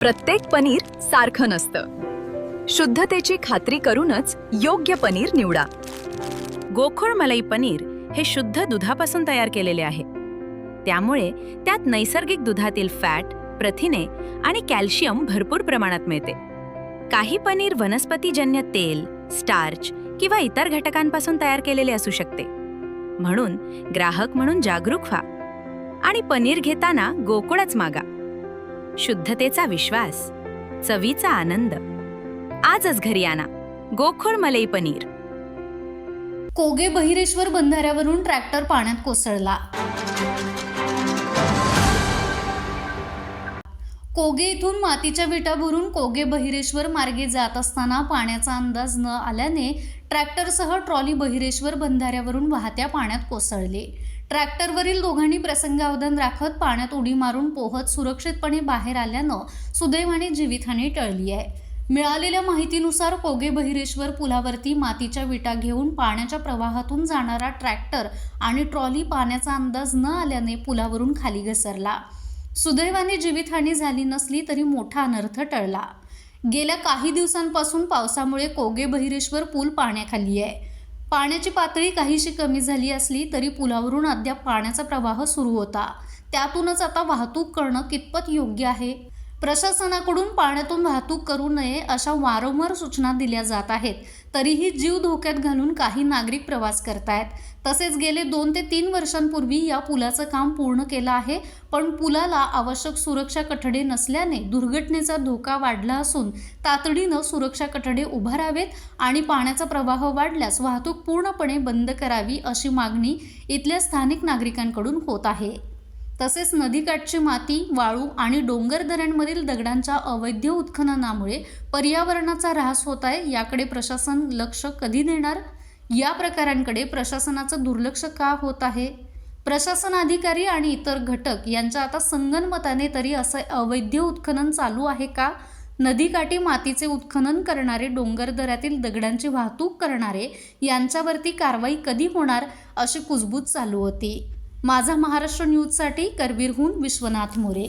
प्रत्येक पनीर सारखं नसतं। शुद्धतेची खात्री करूनच योग्य पनीर निवडा। गोखोड मलाई पनीर हे शुद्ध दुधापासून तयार केलेले आहे, त्यामुळे त्यात नैसर्गिक दुधातील फॅट, प्रथिने आणि कॅल्शियम भरपूर प्रमाणात मिळते। काही पनीर वनस्पतीजन्य तेल, स्टार्च किंवा इतर घटकांपासून तयार केलेले असू शकते। म्हणून ग्राहक म्हणून जागरूक व्हा आणि पनीर घेताना गोकुळच मागा। शुद्धतेचा विश्वास, चवीचा आनंद। आजच घरी आणा गोखोड मलाई पनीर। कोगे बहिरेश्वर बंधाऱ्यावरून ट्रॅक्टर पाण्यात कोसळला। कोगे इथून मातीच्या विटा भरून कोगे बहिरेश्वर मार्गे जात असताना पाण्याचा अंदाज न आल्याने ट्रॅक्टरसह ट्रॉली बहिरेश्वर बंधाऱ्यावरून वाहत्या पाण्यात कोसळली। ट्रॅक्टरवरील दोघांनी प्रसंगावधान राखत पाण्यात उडी मारून पोहत सुरक्षितपणे बाहेर आल्यानं सुदैवाने जीवितहानी टळली आहे। मिळालेल्या माहितीनुसार कोगे बहिरेश्वर पुलावरती मातीच्या विटा घेऊन पाण्याच्या प्रवाहातून जाणारा ट्रॅक्टर आणि ट्रॉली पाण्याचा अंदाज न आल्याने पुलावरून खाली घसरला। सुदैवाने जीवितहानी झाली नसली तरी मोठा अनर्थ टळला। गेल्या काही दिवसांपासून पावसामुळे कोगे बहिरेश्वर पूल पाण्याखाली आहे। पाण्याची पातळी काहीशी कमी झाली असली तरी पुलावरून अद्याप पाण्याचा प्रवाह सुरू होता। त्यातूनच आता वाहतूक करणं कितपत योग्य आहे? प्रशासनाकडून पाण्यातून वाहतूक करू नये अशा वारंवार सूचना दिल्या जात आहेत, तरीही जीव धोक्यात घालून काही नागरिक प्रवास करतायत। तसेच गेले 2 ते 3 वर्षांपूर्वी या पुलाचं काम पूर्ण केलं आहे, पण पुलाला आवश्यक सुरक्षा कठडे नसल्याने दुर्घटनेचा धोका वाढला असून तातडीनं सुरक्षा कठडे उभारावेत आणि पाण्याचा प्रवाह वाढल्यास वाहतूक पूर्णपणे बंद करावी अशी मागणी इथल्या स्थानिक नागरिकांकडून होत आहे। तसेच नदीकाठची माती, वाळू आणि डोंगर दऱ्यांमधील दगडांच्या अवैध उत्खननामुळे पर्यावरणाचा ऱ्हास होत आहे। याकडे प्रशासन लक्ष कधी देणार? या प्रकारांकडे प्रशासनाचं दुर्लक्ष का होत आहे? प्रशासन अधिकारी आणि इतर घटक यांच्या आता संगनमताने तरी असे अवैध उत्खनन चालू आहे का? नदीकाठी मातीचे उत्खनन करणारे, डोंगर दऱ्यातील दगडांची वाहतूक करणारे यांच्यावरती कारवाई कधी होणार अशी कुजबूज चालू होती। माझा महाराष्ट्र न्यूजसाठी करवीरहून विश्वनाथ मोरे।